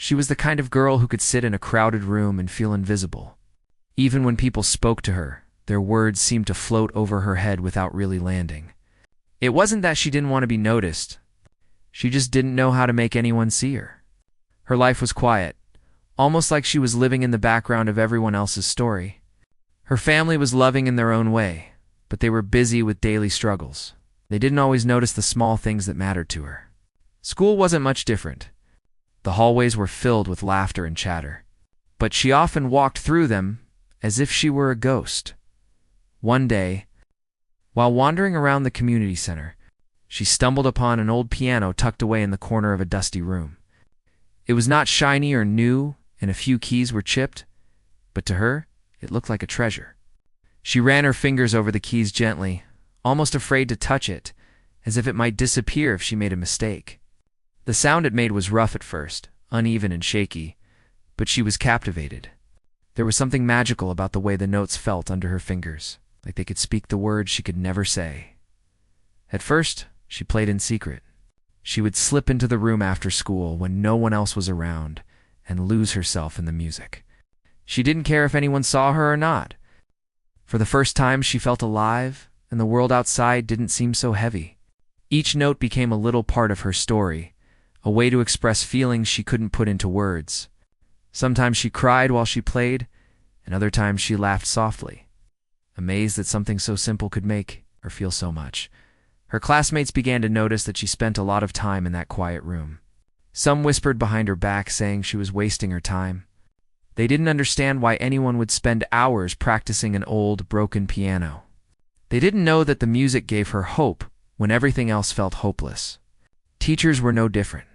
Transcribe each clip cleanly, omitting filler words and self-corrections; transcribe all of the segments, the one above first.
She was the kind of girl who could sit in a crowded room and feel invisible. Even when people spoke to her, their words seemed to float over her head without really landing. It wasn't that she didn't want to be noticed. She just didn't know how to make anyone see her. Her life was quiet, almost like she was living in the background of everyone else's story. Her family was loving in their own way, but they were busy with daily struggles. They didn't always notice the small things that mattered to her. School wasn't much different. The hallways were filled with laughter and chatter, but she often walked through them as if she were a ghost. One day, while wandering around the community center, she stumbled upon an old piano tucked away in the corner of a dusty room. It was not shiny or new, and a few keys were chipped, but to her, it looked like a treasure. She ran her fingers over the keys gently, almost afraid to touch it, as if it might disappear if she made a mistake. The sound it made was rough at first, uneven and shaky, but she was captivated. There was something magical about the way the notes felt under her fingers, like they could speak the words she could never say. At first, she played in secret. She would slip into the room after school when no one else was around and lose herself in the music. She didn't care if anyone saw her or not. For the first time, she felt alive, and the world outside didn't seem so heavy. Each note became a little part of her story, a way to express feelings she couldn't put into words. Sometimes she cried while she played, and other times she laughed softly, amazed that something so simple could make her feel so much. Her classmates began to notice that she spent a lot of time in that quiet room. Some whispered behind her back, saying she was wasting her time. They didn't understand why anyone would spend hours practicing an old, broken piano. They didn't know that the music gave her hope when everything else felt hopeless. Teachers were no different.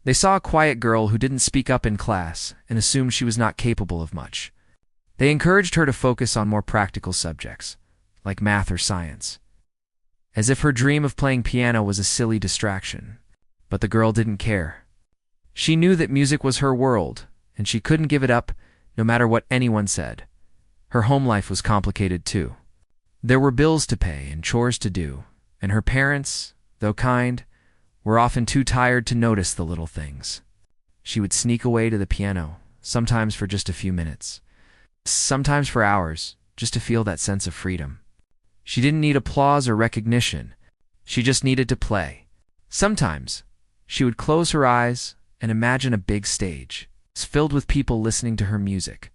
They saw a quiet girl who didn't speak up in class and assumed she was not capable of much. They encouraged her to focus on more practical subjects, like math or science, as if her dream of playing piano was a silly distraction. But the girl didn't care. She knew that music was her world, and she couldn't give it up no matter what anyone said. Her home life was complicated too. There were bills to pay and chores to do, and her parents, though kind, were often too tired to notice the little things. She would sneak away to the piano, sometimes for just a few minutes, sometimes for hours, just to feel that sense of freedom. She didn't need applause or recognition. She just needed to play. Sometimes, she would close her eyes and imagine a big stage, filled with people listening to her music.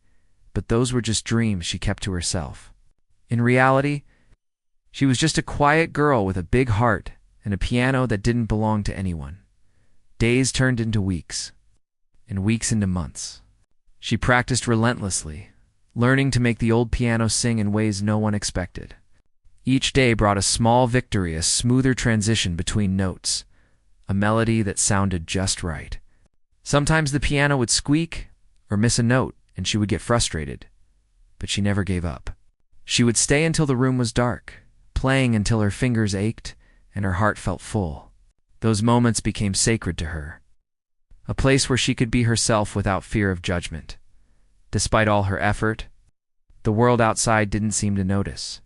But those were just dreams she kept to herself. In reality, she was just a quiet girl with a big heart and a piano that didn't belong to anyone. Days turned into weeks, and weeks into months. She practiced relentlessly, learning to make the old piano sing in ways no one expected. Each day brought a small victory, a smoother transition between notes, a melody that sounded just right. Sometimes the piano would squeak or miss a note, and she would get frustrated, but she never gave up. She would stay until the room was dark, playing until her fingers ached and her heart felt full. Those moments became sacred to her, a place where she could be herself without fear of judgment. Despite all her effort, the world outside didn't seem to notice.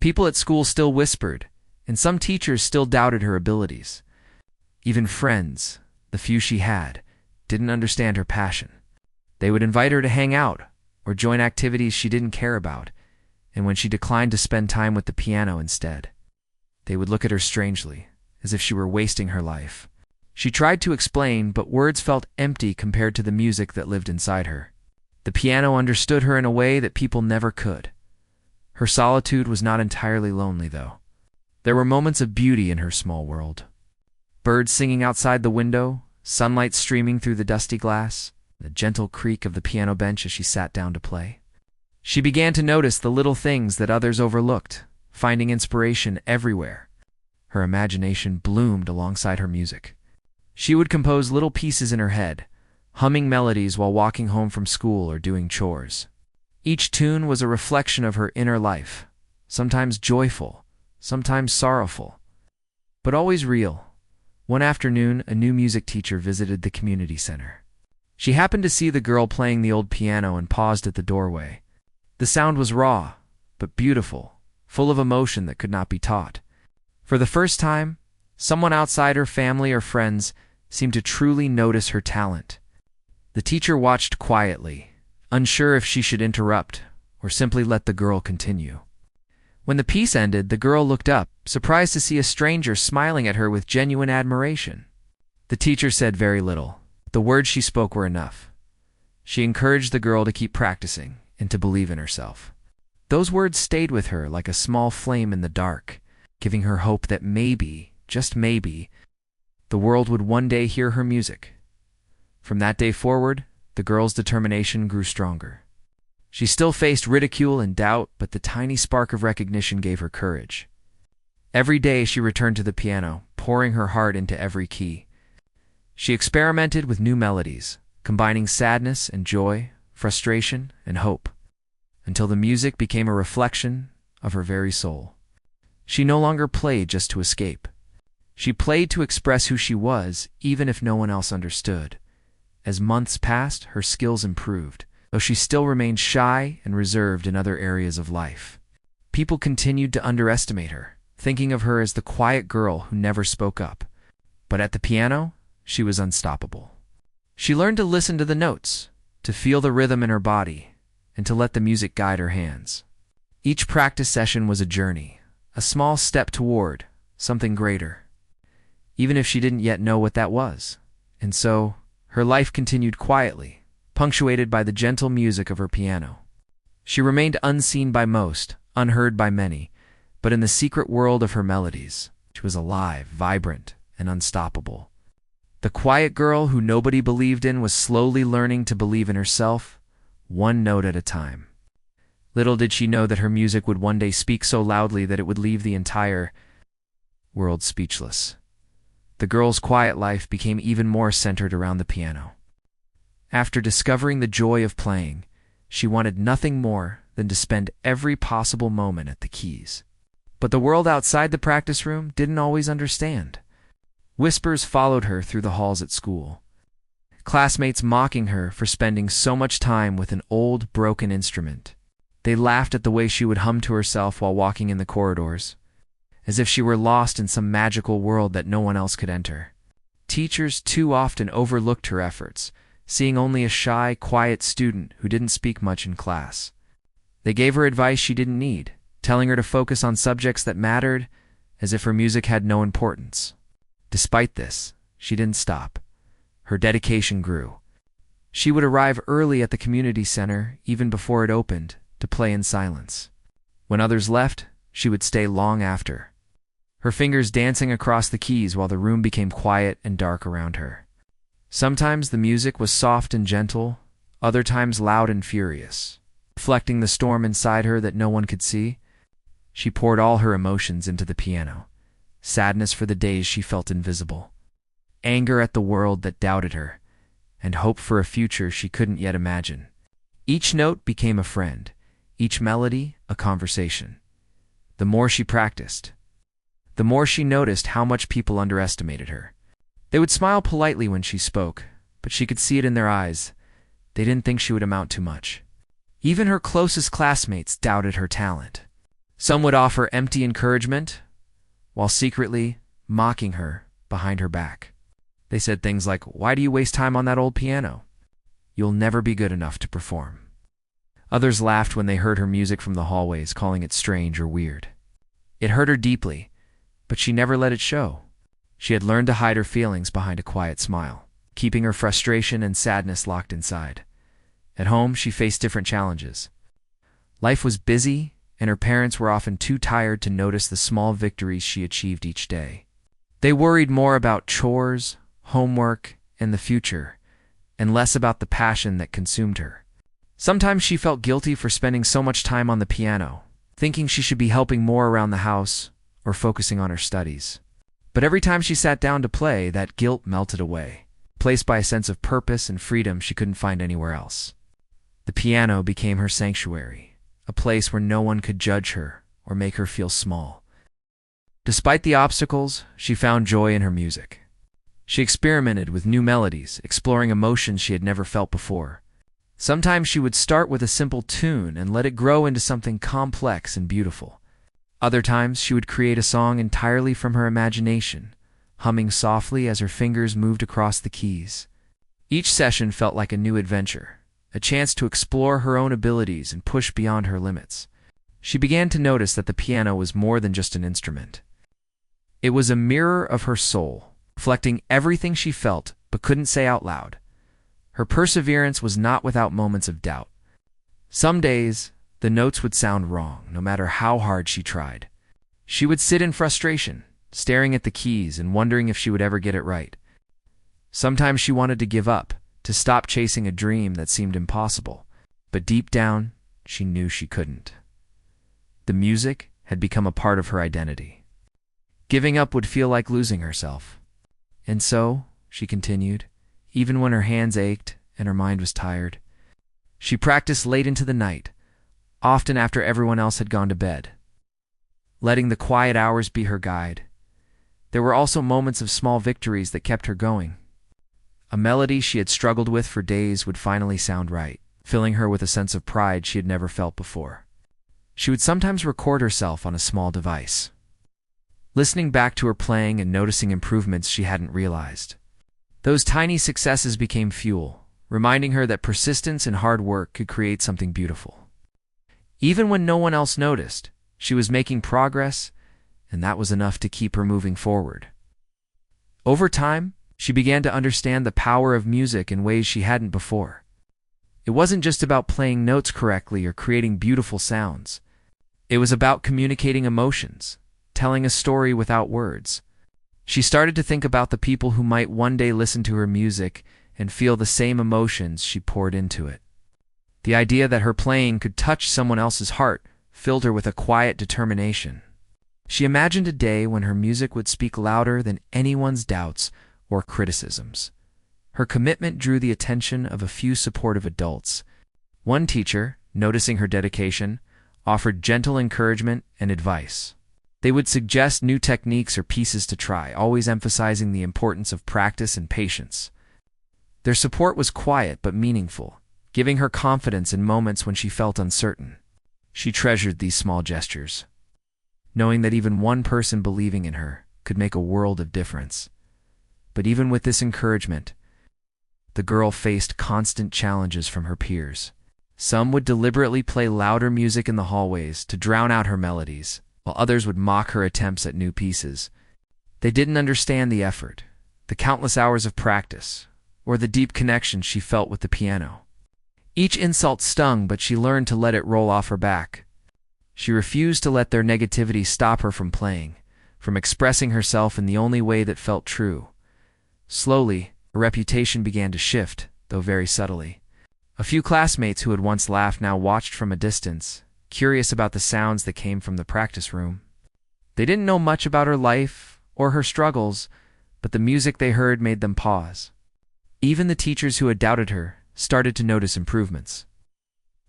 People at school still whispered, and some teachers still doubted her abilities. Even friends, the few she had, didn't understand her passion. They would invite her to hang out or join activities she didn't care about, and when she declined to spend time with the piano instead, they would look at her strangely, as if she were wasting her life. She tried to explain, but words felt empty compared to the music that lived inside her. The piano understood her in a way that people never could. Her solitude was not entirely lonely, though. There were moments of beauty in her small world. Birds singing outside the window, sunlight streaming through the dusty glass, the gentle creak of the piano bench as she sat down to play. She began to notice the little things that others overlooked, finding inspiration everywhere. Her imagination bloomed alongside her music. She would compose little pieces in her head, humming melodies while walking home from school or doing chores. Each tune was a reflection of her inner life, sometimes joyful, sometimes sorrowful, but always real. One afternoon, a new music teacher visited the community center. She happened to see the girl playing the old piano and paused at the doorway. The sound was raw, but beautiful, full of emotion that could not be taught. For the first time, someone outside her family or friends seemed to truly notice her talent. The teacher watched quietly, unsure if she should interrupt or simply let the girl continue. When the piece ended, the girl looked up, surprised to see a stranger smiling at her with genuine admiration. The teacher said very little. The words she spoke were enough. She encouraged the girl to keep practicing and to believe in herself. Those words stayed with her like a small flame in the dark, giving her hope that maybe, just maybe, the world would one day hear her music. From that day forward, the girl's determination grew stronger. She still faced ridicule and doubt, but the tiny spark of recognition gave her courage. Every day she returned to the piano, pouring her heart into every key. She experimented with new melodies, combining sadness and joy, frustration and hope, until the music became a reflection of her very soul. She no longer played just to escape. She played to express who she was, even if no one else understood. As months passed, her skills improved, though she still remained shy and reserved in other areas of life. People continued to underestimate her, thinking of her as the quiet girl who never spoke up. But at the piano, she was unstoppable. She learned to listen to the notes, to feel the rhythm in her body, and to let the music guide her hands. Each practice session was a journey, a small step toward something greater, even if she didn't yet know what that was. And so, her life continued quietly, punctuated by the gentle music of her piano. She remained unseen by most, unheard by many, but in the secret world of her melodies, she was alive, vibrant, and unstoppable. The quiet girl who nobody believed in was slowly learning to believe in herself, one note at a time. Little did she know that her music would one day speak so loudly that it would leave the entire world speechless. The girl's quiet life became even more centered around the piano. After discovering the joy of playing, she wanted nothing more than to spend every possible moment at the keys. But the world outside the practice room didn't always understand. Whispers followed her through the halls at school, classmates mocking her for spending so much time with an old, broken instrument. They laughed at the way she would hum to herself while walking in the corridors, as if she were lost in some magical world that no one else could enter. Teachers too often overlooked her efforts, seeing only a shy, quiet student who didn't speak much in class. They gave her advice she didn't need, telling her to focus on subjects that mattered, as if her music had no importance. Despite this, she didn't stop. Her dedication grew. She would arrive early at the community center, even before it opened, to play in silence. When others left, she would stay long after, her fingers dancing across the keys while the room became quiet and dark around her. Sometimes the music was soft and gentle, other times loud and furious, reflecting the storm inside her that no one could see. She poured all her emotions into the piano. Sadness for the days she felt invisible, anger at the world that doubted her, and hope for a future she couldn't yet imagine. Each note became a friend, each melody a conversation. The more she practiced, the more she noticed how much people underestimated her. They would smile politely when she spoke, but she could see it in their eyes. They didn't think she would amount to much. Even her closest classmates doubted her talent. Some would offer empty encouragement, while secretly mocking her behind her back. They said things like, "Why do you waste time on that old piano? You'll never be good enough to perform." Others laughed when they heard her music from the hallways, calling it strange or weird. It hurt her deeply, but she never let it show. She had learned to hide her feelings behind a quiet smile, keeping her frustration and sadness locked inside. At home, she faced different challenges. Life was busy, and her parents were often too tired to notice the small victories she achieved each day. They worried more about chores, homework, and the future, and less about the passion that consumed her. Sometimes she felt guilty for spending so much time on the piano, thinking she should be helping more around the house or focusing on her studies. But every time she sat down to play, that guilt melted away, replaced by a sense of purpose and freedom she couldn't find anywhere else. The piano became her sanctuary, a place where no one could judge her or make her feel small. Despite the obstacles, she found joy in her music. She experimented with new melodies, exploring emotions she had never felt before. Sometimes she would start with a simple tune and let it grow into something complex and beautiful. Other times she would create a song entirely from her imagination, humming softly as her fingers moved across the keys. Each session felt like a new adventure, a chance to explore her own abilities and push beyond her limits. She began to notice that the piano was more than just an instrument. It was a mirror of her soul, reflecting everything she felt but couldn't say out loud. Her perseverance was not without moments of doubt. Some days, the notes would sound wrong, no matter how hard she tried. She would sit in frustration, staring at the keys and wondering if she would ever get it right. Sometimes she wanted to give up, to stop chasing a dream that seemed impossible, but deep down, she knew she couldn't. The music had become a part of her identity. Giving up would feel like losing herself. And so, she continued, even when her hands ached and her mind was tired, she practiced late into the night, often after everyone else had gone to bed, letting the quiet hours be her guide. There were also moments of small victories that kept her going. A melody she had struggled with for days would finally sound right, filling her with a sense of pride she had never felt before. She would sometimes record herself on a small device, listening back to her playing and noticing improvements she hadn't realized. Those tiny successes became fuel, reminding her that persistence and hard work could create something beautiful. Even when no one else noticed, she was making progress, and that was enough to keep her moving forward. Over time, she began to understand the power of music in ways she hadn't before. It wasn't just about playing notes correctly or creating beautiful sounds. It was about communicating emotions, telling a story without words. She started to think about the people who might one day listen to her music and feel the same emotions she poured into it. The idea that her playing could touch someone else's heart filled her with a quiet determination. She imagined a day when her music would speak louder than anyone's doubts or criticisms. Her commitment drew the attention of a few supportive adults. One teacher, noticing her dedication, offered gentle encouragement and advice. They would suggest new techniques or pieces to try, always emphasizing the importance of practice and patience. Their support was quiet but meaningful, giving her confidence in moments when she felt uncertain. She treasured these small gestures, knowing that even one person believing in her could make a world of difference. But even with this encouragement, the girl faced constant challenges from her peers. Some would deliberately play louder music in the hallways to drown out her melodies, while others would mock her attempts at new pieces. They didn't understand the effort, the countless hours of practice, or the deep connection she felt with the piano. Each insult stung, but she learned to let it roll off her back. She refused to let their negativity stop her from playing, from expressing herself in the only way that felt true. Slowly, her reputation began to shift, though very subtly. A few classmates who had once laughed now watched from a distance, curious about the sounds that came from the practice room. They didn't know much about her life or her struggles, but the music they heard made them pause. Even the teachers who had doubted her started to notice improvements.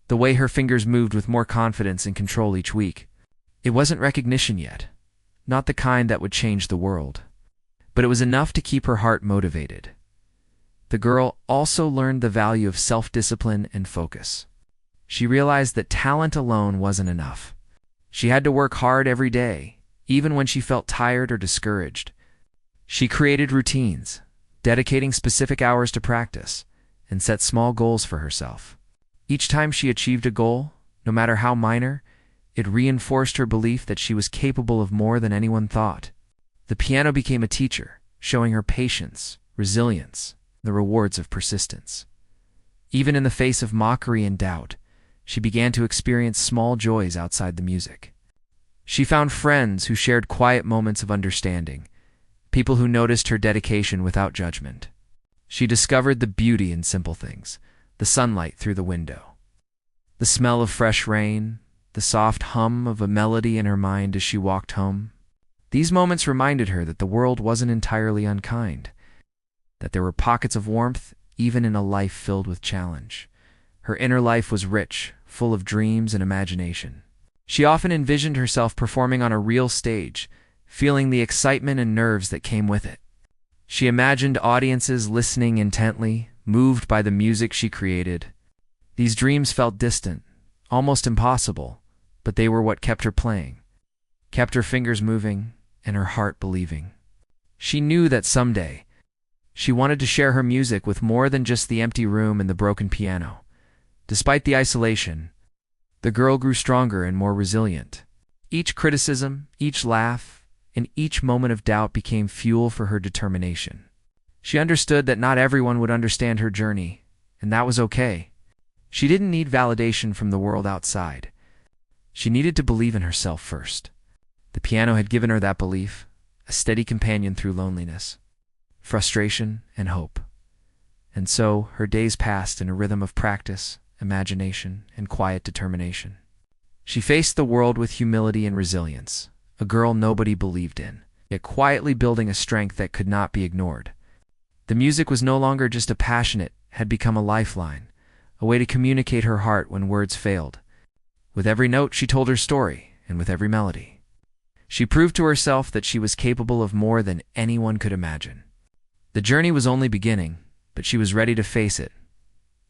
The way her fingers moved with more confidence and control each week. It wasn't recognition yet, not the kind that would change the world, but it was enough to keep her heart motivated. The girl also learned the value of self-discipline and focus. She realized that talent alone wasn't enough. She had to work hard every day, even when she felt tired or discouraged. She created routines, dedicating specific hours to practice, and set small goals for herself. Each time she achieved a goal, no matter how minor, it reinforced her belief that she was capable of more than anyone thought. The piano became a teacher, showing her patience, resilience, and the rewards of persistence. Even in the face of mockery and doubt, she began to experience small joys outside the music. She found friends who shared quiet moments of understanding, people who noticed her dedication without judgment. She discovered the beauty in simple things, the sunlight through the window, the smell of fresh rain, the soft hum of a melody in her mind as she walked home. These moments reminded her that the world wasn't entirely unkind, that there were pockets of warmth even in a life filled with challenge. Her inner life was rich, full of dreams and imagination. She often envisioned herself performing on a real stage, feeling the excitement and nerves that came with it. She imagined audiences listening intently, moved by the music she created. These dreams felt distant, almost impossible, but they were what kept her playing, kept her fingers moving, and her heart believing. She knew that someday She wanted to share her music with more than just the empty room and the broken piano. Despite the isolation, the girl grew stronger and more resilient. Each criticism, each laugh, and each moment of doubt became fuel for her determination. She understood that not everyone would understand her journey, and that was okay. She didn't need validation from the world outside. She needed to believe in herself first. The piano had given her that belief, a steady companion through loneliness, frustration, and hope. And so her days passed in a rhythm of practice, imagination, and quiet determination. She faced the world with humility and resilience, a girl nobody believed in, yet quietly building a strength that could not be ignored. The music was no longer just a passion, it had become a lifeline, a way to communicate her heart when words failed. With every note she told her story, and with every melody, she proved to herself that she was capable of more than anyone could imagine. The journey was only beginning, but she was ready to face it,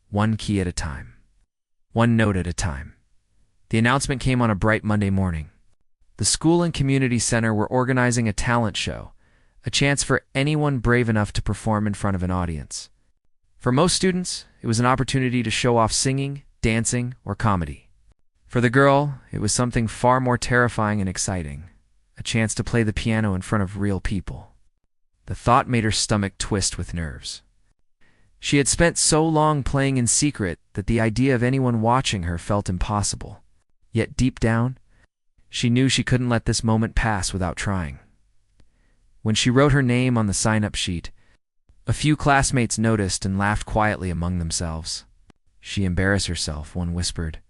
one key at a time, one note at a time. The announcement came on a bright Monday morning. The school and community center were organizing a talent show, a chance for anyone brave enough to perform in front of an audience. For most students, it was an opportunity to show off singing, dancing, or comedy. For the girl, it was something far more terrifying and exciting, a chance to play the piano in front of real people. The thought made her stomach twist with nerves. She had spent so long playing in secret that the idea of anyone watching her felt impossible. Yet deep down, she knew she couldn't let this moment pass without trying. When she wrote her name on the sign-up sheet, a few classmates noticed and laughed quietly among themselves. "She embarrassed herself," one whispered.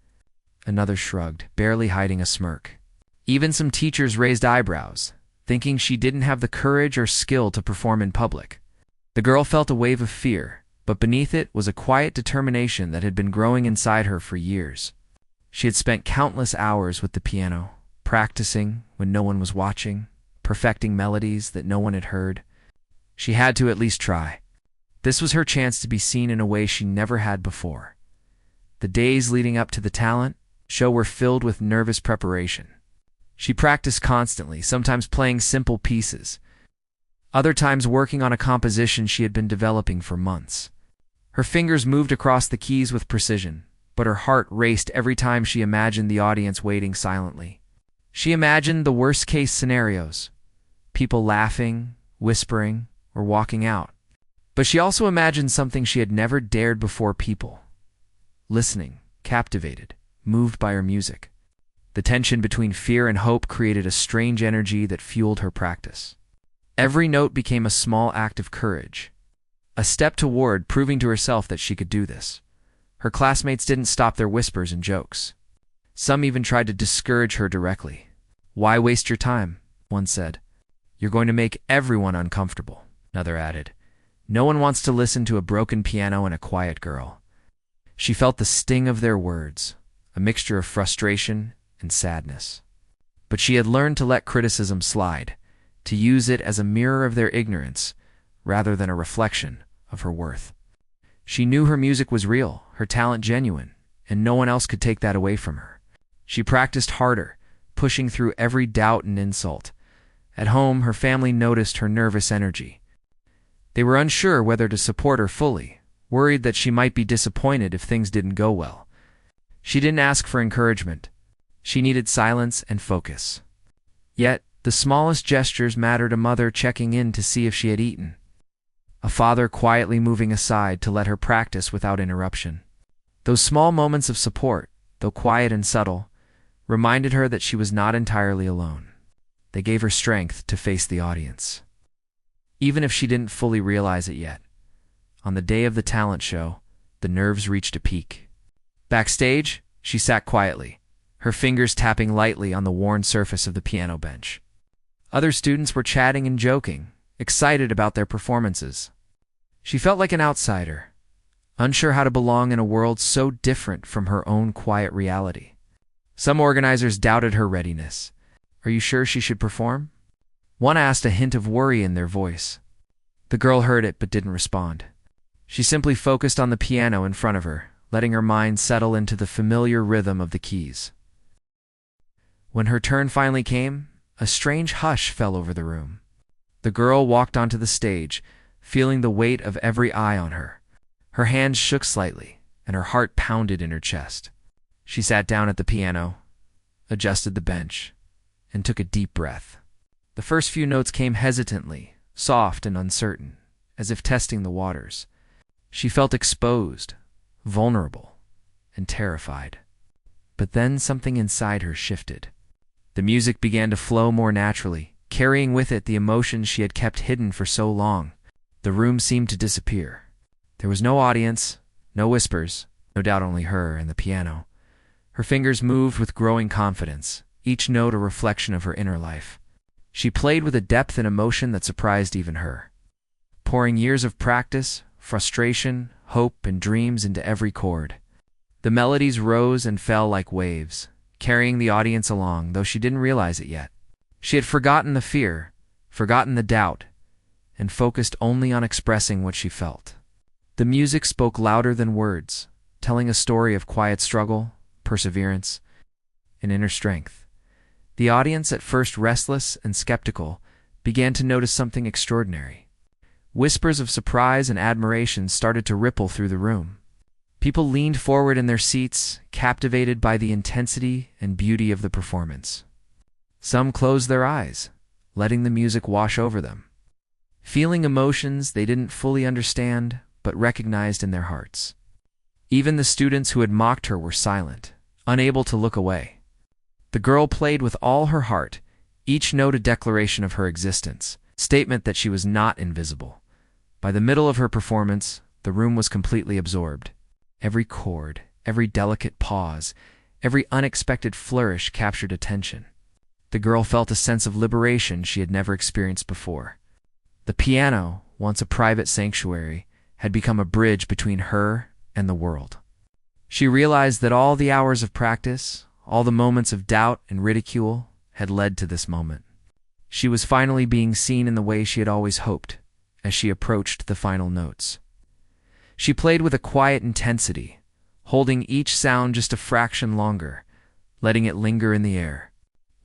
Another shrugged, barely hiding a smirk. Even some teachers raised eyebrows, thinking she didn't have the courage or skill to perform in public. The girl felt a wave of fear, but beneath it was a quiet determination that had been growing inside her for years. She had spent countless hours with the piano, practicing when no one was watching, perfecting melodies that no one had heard. She had to at least try. This was her chance to be seen in a way she never had before. The days leading up to the talent show were filled with nervous preparation. She practiced constantly, sometimes playing simple pieces, other times working on a composition she had been developing for months. Her fingers moved across the keys with precision, but her heart raced every time she imagined the audience waiting silently. She imagined the worst-case scenarios, people laughing, whispering, or walking out. But she also imagined something she had never dared before: people listening, captivated, moved by her music. The tension between fear and hope created a strange energy that fueled her practice. Every note became a small act of courage, a step toward proving to herself that she could do this. Her classmates didn't stop their whispers and jokes. Some even tried to discourage her directly. "Why waste your time?" one said. "You're going to make everyone uncomfortable," another added. No one wants to listen to a broken piano and a quiet girl. She felt the sting of their words, a mixture of frustration and sadness. But she had learned to let criticism slide, to use it as a mirror of their ignorance rather than a reflection of her worth. She knew her music was real, her talent genuine, and no one else could take that away from her. She practiced harder, pushing through every doubt and insult. At home, her family noticed her nervous energy. They were unsure whether to support her fully, worried that she might be disappointed if things didn't go well. She didn't ask for encouragement. She needed silence and focus. Yet, the smallest gestures mattered: a mother checking in to see if she had eaten, a father quietly moving aside to let her practice without interruption. Those small moments of support, though quiet and subtle, reminded her that she was not entirely alone. They gave her strength to face the audience. Even if she didn't fully realize it yet, on the day of the talent show, the nerves reached a peak. Backstage, she sat quietly, her fingers tapping lightly on the worn surface of the piano bench. Other students were chatting and joking, excited about their performances. She felt like an outsider, unsure how to belong in a world so different from her own quiet reality. Some organizers doubted her readiness. "Are you sure she should perform?" One asked, a hint of worry in their voice. The girl heard it but didn't respond. She simply focused on the piano in front of her, letting her mind settle into the familiar rhythm of the keys. When her turn finally came, a strange hush fell over the room. The girl walked onto the stage, feeling the weight of every eye on her. Her hands shook slightly, and her heart pounded in her chest. She sat down at the piano, adjusted the bench, and took a deep breath. The first few notes came hesitantly, soft and uncertain, as if testing the waters. She felt exposed, vulnerable, and terrified. But then something inside her shifted. The music began to flow more naturally, carrying with it the emotions she had kept hidden for so long. The room seemed to disappear. There was no audience, no whispers, no doubt only her and the piano. Her fingers moved with growing confidence, each note a reflection of her inner life. She played with a depth and emotion that surprised even her, pouring years of practice, frustration, hope, and dreams into every chord. The melodies rose and fell like waves, carrying the audience along, though she didn't realize it yet. She had forgotten the fear, forgotten the doubt, and focused only on expressing what she felt. The music spoke louder than words, telling a story of quiet struggle, perseverance, and inner strength. The audience, at first restless and skeptical, began to notice something extraordinary. Whispers of surprise and admiration started to ripple through the room. People leaned forward in their seats, captivated by the intensity and beauty of the performance. Some closed their eyes, letting the music wash over them, feeling emotions they didn't fully understand but recognized in their hearts. Even the students who had mocked her were silent, unable to look away. The girl played with all her heart, each note a declaration of her existence, statement that she was not invisible. By the middle of her performance, the room was completely absorbed. Every chord, every delicate pause, every unexpected flourish captured attention. The girl felt a sense of liberation she had never experienced before. The piano, once a private sanctuary, had become a bridge between her and the world. She realized that all the hours of practice, all the moments of doubt and ridicule, had led to this moment. She was finally being seen in the way she had always hoped, as she approached the final notes. She played with a quiet intensity, holding each sound just a fraction longer, letting it linger in the air.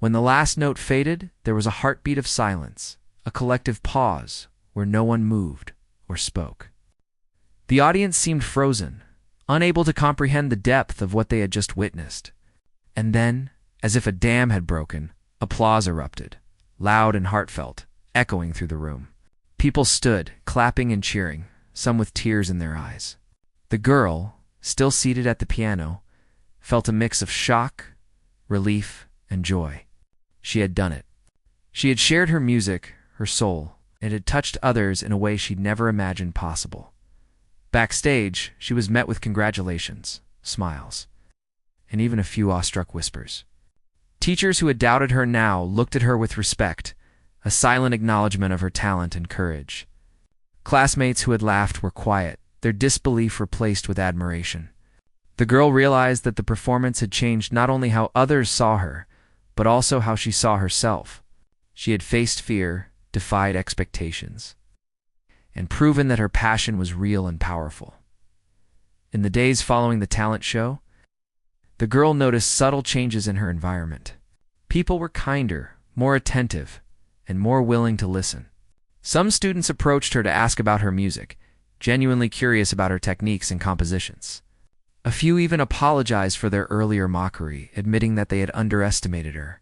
When the last note faded, there was a heartbeat of silence, a collective pause where no one moved or spoke. The audience seemed frozen, unable to comprehend the depth of what they had just witnessed. And then, as if a dam had broken, applause erupted, loud and heartfelt, echoing through the room. People stood, clapping and cheering, some with tears in their eyes. The girl, still seated at the piano, felt a mix of shock, relief, and joy. She had done it. She had shared her music, her soul, and had touched others in a way she'd never imagined possible. Backstage, she was met with congratulations, smiles, and even a few awestruck whispers. Teachers who had doubted her now looked at her with respect, a silent acknowledgement of her talent and courage. Classmates who had laughed were quiet, their disbelief replaced with admiration. The girl realized that the performance had changed not only how others saw her, but also how she saw herself. She had faced fear, defied expectations, and proven that her passion was real and powerful. In the days following the talent show, the girl noticed subtle changes in her environment. People were kinder, more attentive, and more willing to listen. Some students approached her to ask about her music, genuinely curious about her techniques and compositions. A few even apologized for their earlier mockery, admitting that they had underestimated her.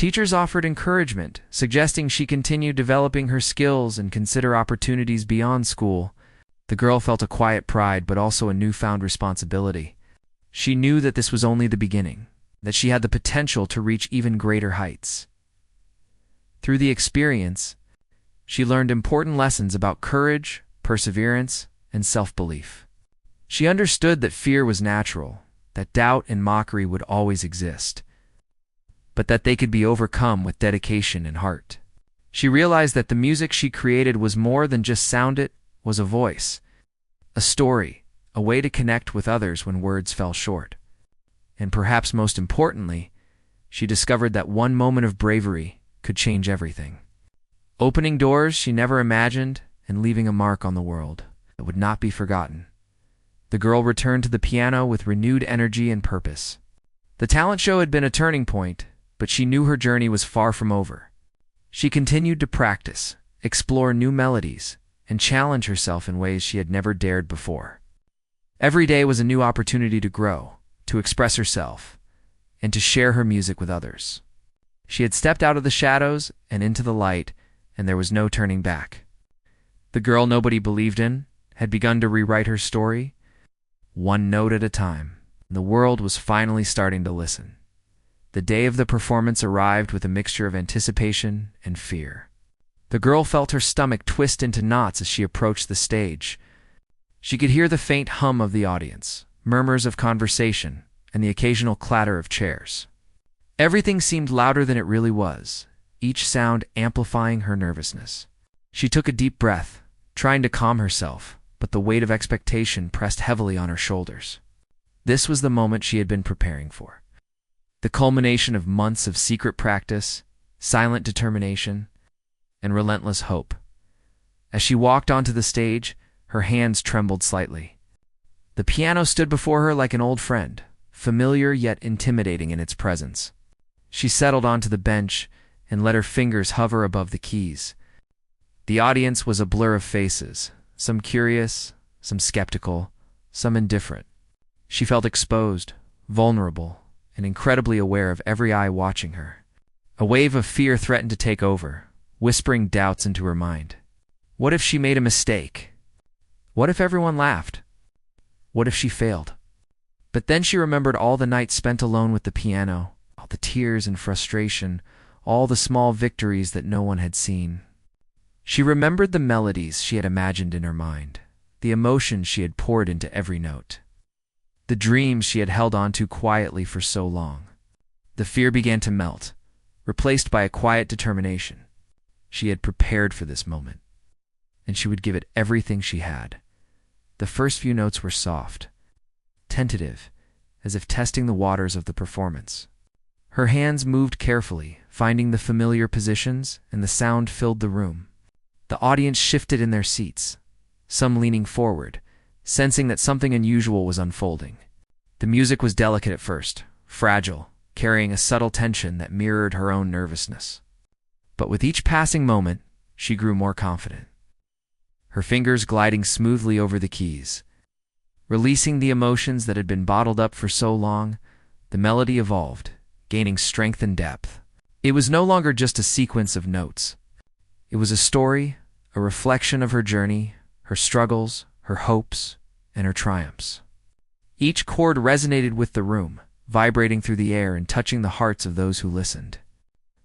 Teachers offered encouragement, suggesting she continue developing her skills and consider opportunities beyond school. The girl felt a quiet pride, but also a newfound responsibility. She knew that this was only the beginning, that she had the potential to reach even greater heights. Through the experience, she learned important lessons about courage, perseverance, and self-belief. She understood that fear was natural, that doubt and mockery would always exist, but that they could be overcome with dedication and heart. She realized that the music she created was more than just sound, it was a voice, a story, a way to connect with others when words fell short. And perhaps most importantly, she discovered that one moment of bravery could change everything, opening doors she never imagined and leaving a mark on the world that would not be forgotten. The girl returned to the piano with renewed energy and purpose. The talent show had been a turning point, but she knew her journey was far from over. She continued to practice, explore new melodies, and challenge herself in ways she had never dared before. Every day was a new opportunity to grow, to express herself, and to share her music with others. She had stepped out of the shadows and into the light, and there was no turning back. The girl nobody believed in had begun to rewrite her story, one note at a time. The world was finally starting to listen. The day of the performance arrived with a mixture of anticipation and fear. The girl felt her stomach twist into knots as she approached the stage. She could hear the faint hum of the audience, murmurs of conversation, and the occasional clatter of chairs. Everything seemed louder than it really was, each sound amplifying her nervousness. She took a deep breath, trying to calm herself, but the weight of expectation pressed heavily on her shoulders. This was the moment she had been preparing for. The culmination of months of secret practice, silent determination, and relentless hope. As she walked onto the stage, her hands trembled slightly. The piano stood before her like an old friend, familiar yet intimidating in its presence. She settled onto the bench and let her fingers hover above the keys. The audience was a blur of faces, some curious, some skeptical, some indifferent. She felt exposed, vulnerable, and incredibly aware of every eye watching her. A wave of fear threatened to take over, whispering doubts into her mind. What if she made a mistake? What if everyone laughed? What if she failed? But then she remembered all the nights spent alone with the piano, all the tears and frustration, all the small victories that no one had seen. She remembered the melodies she had imagined in her mind, the emotions she had poured into every note, the dreams she had held on to quietly for so long. The fear began to melt, replaced by a quiet determination. She had prepared for this moment, and she would give it everything she had. The first few notes were soft, tentative, as if testing the waters of the performance. Her hands moved carefully, finding the familiar positions, and the sound filled the room. The audience shifted in their seats, some leaning forward, sensing that something unusual was unfolding. The music was delicate at first, fragile, carrying a subtle tension that mirrored her own nervousness. But with each passing moment, she grew more confident, her fingers gliding smoothly over the keys. Releasing the emotions that had been bottled up for so long, the melody evolved, gaining strength and depth. It was no longer just a sequence of notes. It was a story, a reflection of her journey, her struggles, her hopes, and her triumphs. Each chord resonated with the room, vibrating through the air and touching the hearts of those who listened.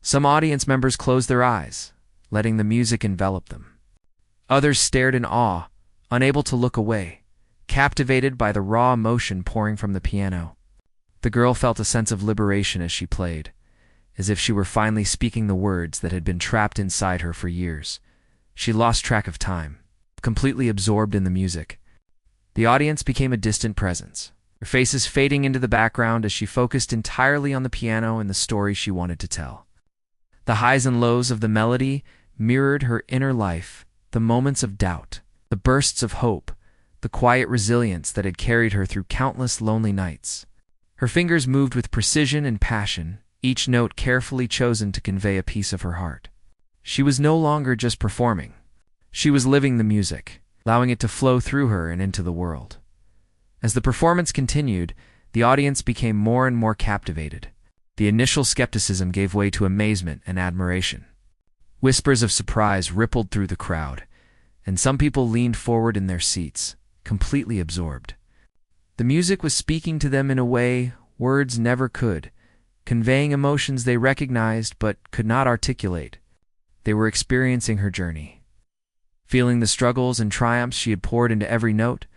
Some audience members closed their eyes, letting the music envelop them. Others stared in awe, unable to look away, captivated by the raw emotion pouring from the piano. The girl felt a sense of liberation as she played, as if she were finally speaking the words that had been trapped inside her for years. She lost track of time, completely absorbed in the music. The audience became a distant presence, her faces fading into the background as she focused entirely on the piano and the story she wanted to tell. The highs and lows of the melody mirrored her inner life, the moments of doubt, the bursts of hope, the quiet resilience that had carried her through countless lonely nights. Her fingers moved with precision and passion, each note carefully chosen to convey a piece of her heart. She was no longer just performing. She was living the music, allowing it to flow through her and into the world. As the performance continued, the audience became more and more captivated. The initial skepticism gave way to amazement and admiration. Whispers of surprise rippled through the crowd, and some people leaned forward in their seats, completely absorbed. The music was speaking to them in a way words never could, conveying emotions they recognized but could not articulate. They were experiencing her journey. Feeling the struggles and triumphs she had poured into every note,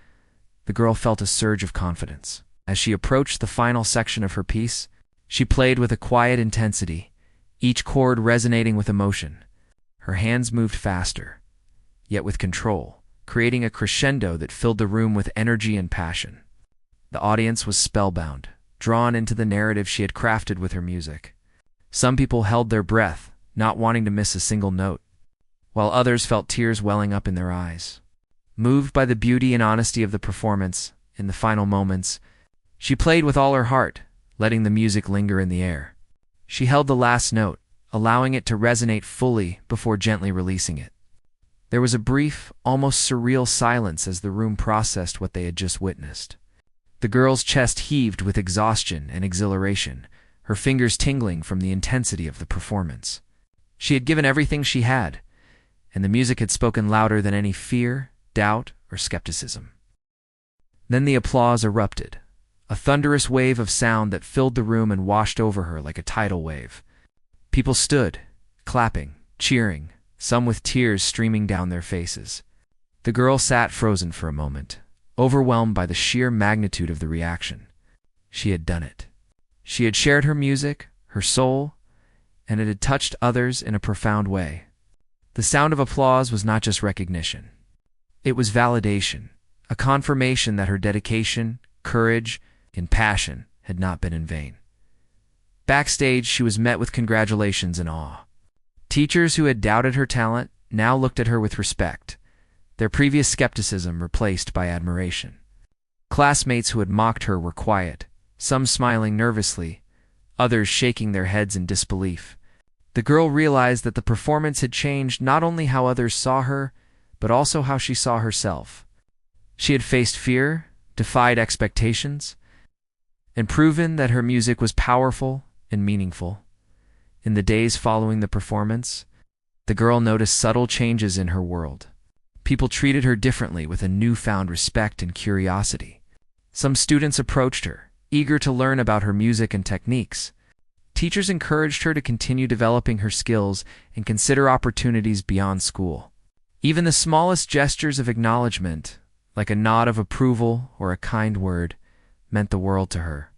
the girl felt a surge of confidence. As she approached the final section of her piece, she played with a quiet intensity, each chord resonating with emotion. Her hands moved faster, yet with control, creating a crescendo that filled the room with energy and passion. The audience was spellbound, drawn into the narrative she had crafted with her music. Some people held their breath, not wanting to miss a single note, while others felt tears welling up in their eyes. Moved by the beauty and honesty of the performance, in the final moments, she played with all her heart, letting the music linger in the air. She held the last note, allowing it to resonate fully before gently releasing it. There was a brief, almost surreal silence as the room processed what they had just witnessed. The girl's chest heaved with exhaustion and exhilaration, her fingers tingling from the intensity of the performance. She had given everything she had, and the music had spoken louder than any fear, doubt, or skepticism. Then the applause erupted, a thunderous wave of sound that filled the room and washed over her like a tidal wave. People stood, clapping, cheering, some with tears streaming down their faces. The girl sat frozen for a moment, overwhelmed by the sheer magnitude of the reaction. She had done it. She had shared her music, her soul, and it had touched others in a profound way. The sound of applause was not just recognition. It was validation, a confirmation that her dedication, courage, and passion had not been in vain. Backstage, she was met with congratulations and awe. Teachers who had doubted her talent now looked at her with respect, their previous skepticism replaced by admiration. Classmates who had mocked her were quiet, some smiling nervously, others shaking their heads in disbelief. The girl realized that the performance had changed not only how others saw her, but also how she saw herself. She had faced fear, defied expectations, and proven that her music was powerful and meaningful. In the days following the performance, the girl noticed subtle changes in her world. People treated her differently with a newfound respect and curiosity. Some students approached her, eager to learn about her music and techniques. Teachers encouraged her to continue developing her skills and consider opportunities beyond school. Even the smallest gestures of acknowledgement, like a nod of approval or a kind word, meant the world to her.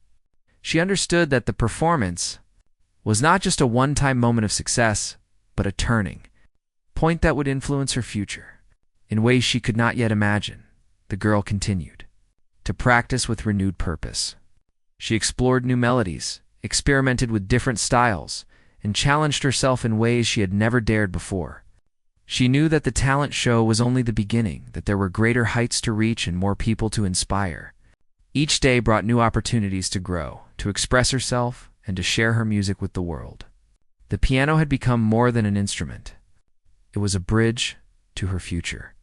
She understood that the performance was not just a one-time moment of success, but a turning point that would influence her future. In ways she could not yet imagine, the girl continued to practice with renewed purpose. She explored new melodies, experimented with different styles, and challenged herself in ways she had never dared before. She knew that the talent show was only the beginning, that there were greater heights to reach and more people to inspire. Each day brought new opportunities to grow, to express herself, and to share her music with the world. The piano had become more than an instrument. It was a bridge to her future,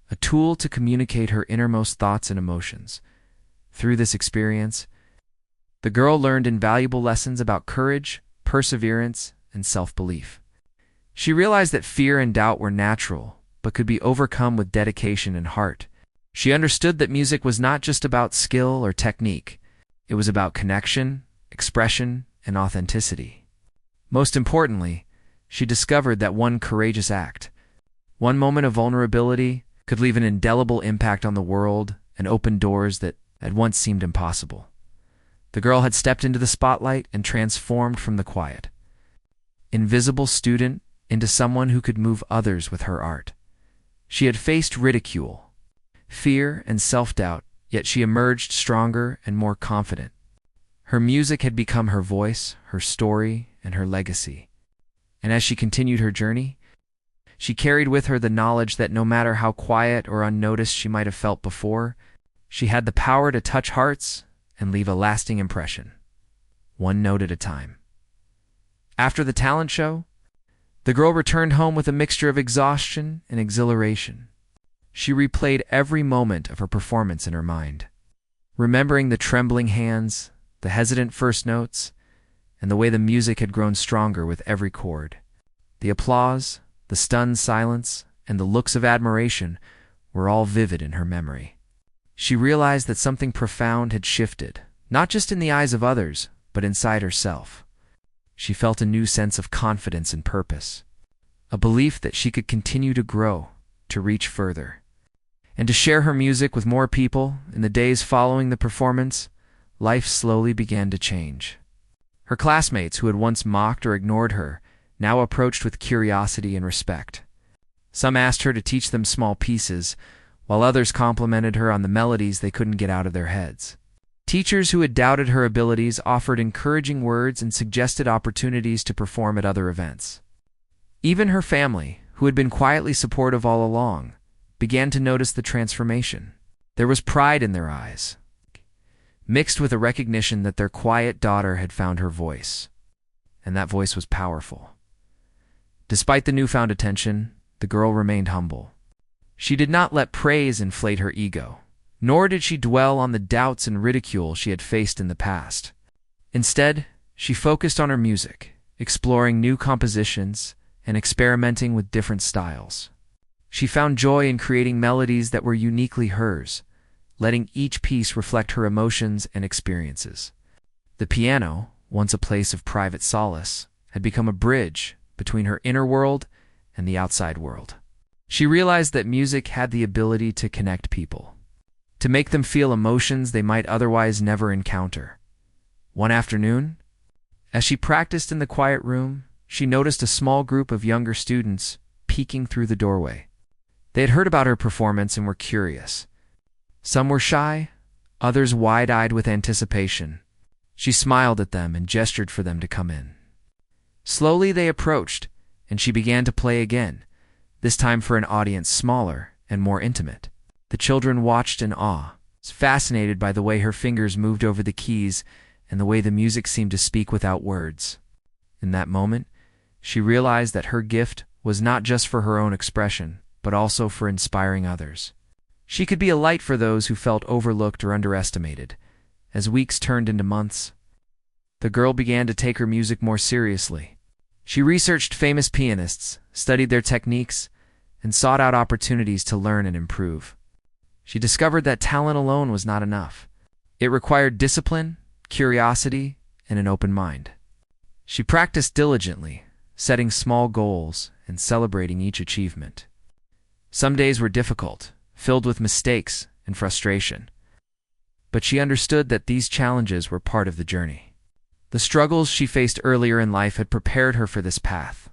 a tool to communicate her innermost thoughts and emotions. Through this experience, the girl learned invaluable lessons about courage, perseverance, and self-belief. She realized that fear and doubt were natural, but could be overcome with dedication and heart. She understood that music was not just about skill or technique. It was about connection, expression, and authenticity. Most importantly, she discovered that one courageous act, one moment of vulnerability, could leave an indelible impact on the world and open doors that at once seemed impossible. The girl had stepped into the spotlight and transformed from the quiet, invisible student into someone who could move others with her art. She had faced ridicule, fear, and self-doubt, yet she emerged stronger and more confident. Her music had become her voice, her story, and her legacy. And as she continued her journey, she carried with her the knowledge that no matter how quiet or unnoticed she might have felt before, she had the power to touch hearts and leave a lasting impression, one note at a time. After the talent show, the girl returned home with a mixture of exhaustion and exhilaration. She replayed every moment of her performance in her mind, remembering the trembling hands, the hesitant first notes, and the way the music had grown stronger with every chord. The applause, the stunned silence, and the looks of admiration were all vivid in her memory. She realized that something profound had shifted, not just in the eyes of others, but inside herself. She felt a new sense of confidence and purpose, a belief that she could continue to grow, to reach further, and to share her music with more people. In the days following the performance, life slowly began to change. Her classmates, who had once mocked or ignored her, now approached with curiosity and respect. Some asked her to teach them small pieces, while others complimented her on the melodies they couldn't get out of their heads. Teachers who had doubted her abilities offered encouraging words and suggested opportunities to perform at other events. Even her family, who had been quietly supportive all along, began to notice the transformation. There was pride in their eyes, mixed with a recognition that their quiet daughter had found her voice, and that voice was powerful. Despite the newfound attention, the girl remained humble. She did not let praise inflate her ego, nor did she dwell on the doubts and ridicule she had faced in the past. Instead, she focused on her music, exploring new compositions and experimenting with different styles. She found joy in creating melodies that were uniquely hers, letting each piece reflect her emotions and experiences. The piano, once a place of private solace, had become a bridge between her inner world and the outside world. She realized that music had the ability to connect people, to make them feel emotions they might otherwise never encounter. One afternoon, as she practiced in the quiet room, she noticed a small group of younger students peeking through the doorway. They had heard about her performance and were curious. Some were shy, others wide-eyed with anticipation. She smiled at them and gestured for them to come in. Slowly they approached, and she began to play again, this time for an audience smaller and more intimate. The children watched in awe, fascinated by the way her fingers moved over the keys and the way the music seemed to speak without words. In that moment, she realized that her gift was not just for her own expression, but also for inspiring others. She could be a light for those who felt overlooked or underestimated. As weeks turned into months, the girl began to take her music more seriously. She researched famous pianists, studied their techniques, and sought out opportunities to learn and improve. She discovered that talent alone was not enough. It required discipline, curiosity, and an open mind. She practiced diligently, setting small goals and celebrating each achievement. Some days were difficult, filled with mistakes and frustration. But she understood that these challenges were part of the journey. The struggles she faced earlier in life had prepared her for this path,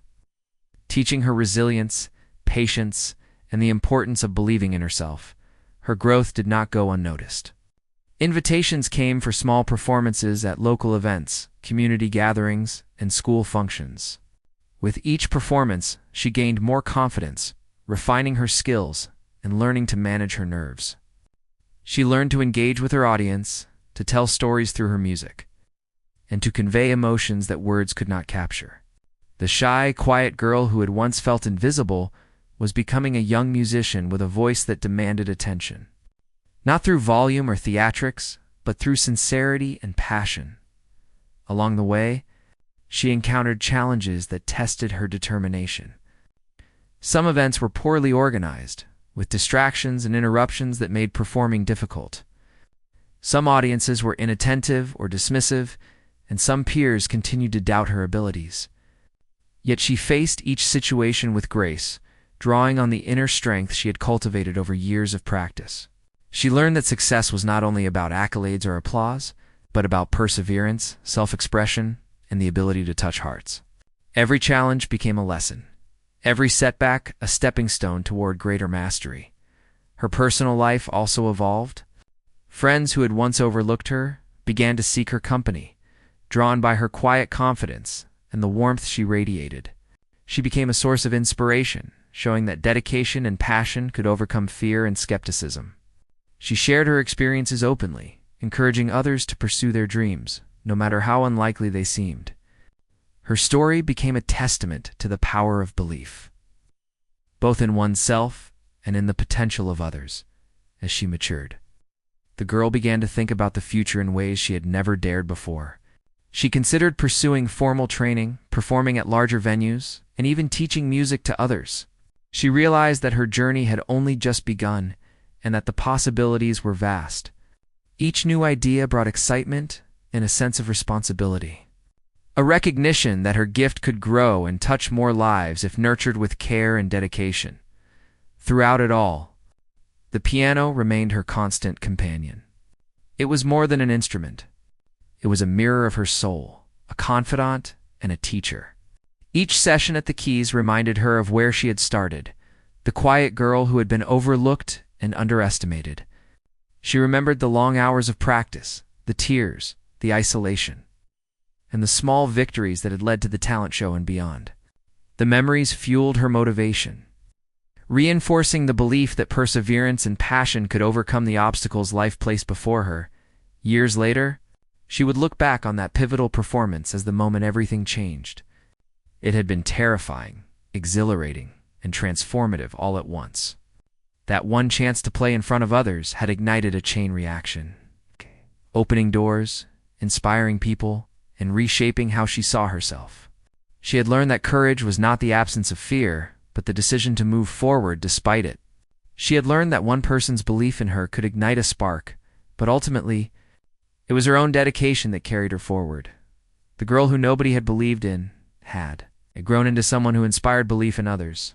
teaching her resilience, patience, and the importance of believing in herself. Her growth did not go unnoticed. Invitations came for small performances at local events, community gatherings, and school functions. With each performance, she gained more confidence, refining her skills and learning to manage her nerves. She learned to engage with her audience, to tell stories through her music, and to convey emotions that words could not capture. The shy, quiet girl who had once felt invisible was becoming a young musician with a voice that demanded attention. Not through volume or theatrics, but through sincerity and passion. Along the way, she encountered challenges that tested her determination. Some events were poorly organized, with distractions and interruptions that made performing difficult. Some audiences were inattentive or dismissive, and some peers continued to doubt her abilities. Yet she faced each situation with grace, drawing on the inner strength she had cultivated over years of practice. She learned that success was not only about accolades or applause, but about perseverance, self-expression, and the ability to touch hearts. Every challenge became a lesson. Every setback, a stepping stone toward greater mastery. Her personal life also evolved. Friends who had once overlooked her began to seek her company, drawn by her quiet confidence and the warmth she radiated. She became a source of inspiration, showing that dedication and passion could overcome fear and skepticism. She shared her experiences openly, encouraging others to pursue their dreams, no matter how unlikely they seemed. Her story became a testament to the power of belief, both in oneself and in the potential of others. As she matured, the girl began to think about the future in ways she had never dared before. She considered pursuing formal training, performing at larger venues, and even teaching music to others. She realized that her journey had only just begun and that the possibilities were vast. Each new idea brought excitement and a sense of responsibility. A recognition that her gift could grow and touch more lives if nurtured with care and dedication. Throughout it all, the piano remained her constant companion. It was more than an instrument. It was a mirror of her soul, a confidant, and a teacher. Each session at the keys reminded her of where she had started, the quiet girl who had been overlooked and underestimated. She remembered the long hours of practice, the tears, the isolation, and the small victories that had led to the talent show and beyond. The memories fueled her motivation, reinforcing the belief that perseverance and passion could overcome the obstacles life placed before her. Years later, she would look back on that pivotal performance as the moment everything changed. It had been terrifying, exhilarating, and transformative all at once. That one chance to play in front of others had ignited a chain reaction, opening doors, inspiring people, and reshaping how she saw herself. She had learned that courage was not the absence of fear, but the decision to move forward despite it. She had learned that one person's belief in her could ignite a spark, but ultimately, it was her own dedication that carried her forward. The girl who nobody had believed in had grown into someone who inspired belief in others.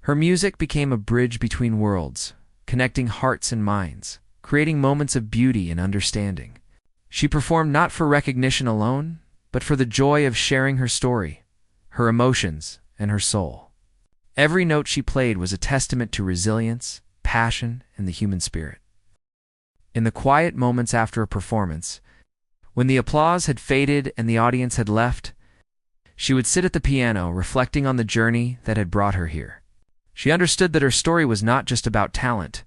Her music became a bridge between worlds, connecting hearts and minds, creating moments of beauty and understanding. She performed not for recognition alone, but for the joy of sharing her story, her emotions, and her soul. Every note she played was a testament to resilience, passion, and the human spirit. In the quiet moments after a performance, when the applause had faded and the audience had left, she would sit at the piano reflecting on the journey that had brought her here. She understood that her story was not just about talent,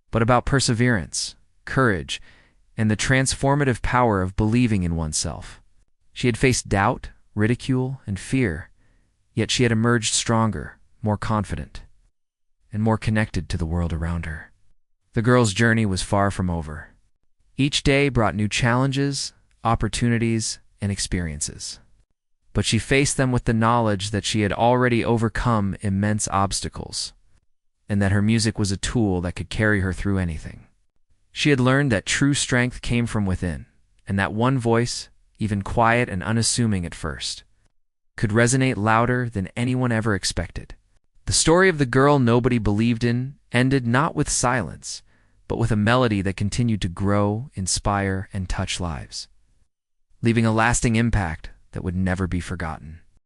but about perseverance, courage, and the transformative power of believing in oneself. She had faced doubt, ridicule, and fear, yet she had emerged stronger, more confident, and more connected to the world around her. The girl's journey was far from over. Each day brought new challenges, opportunities, and experiences. But she faced them with the knowledge that she had already overcome immense obstacles, and that her music was a tool that could carry her through anything. She had learned that true strength came from within, and that one voice, even quiet and unassuming at first, could resonate louder than anyone ever expected. The story of the girl nobody believed in ended not with silence, but with a melody that continued to grow, inspire, and touch lives, leaving a lasting impact that would never be forgotten.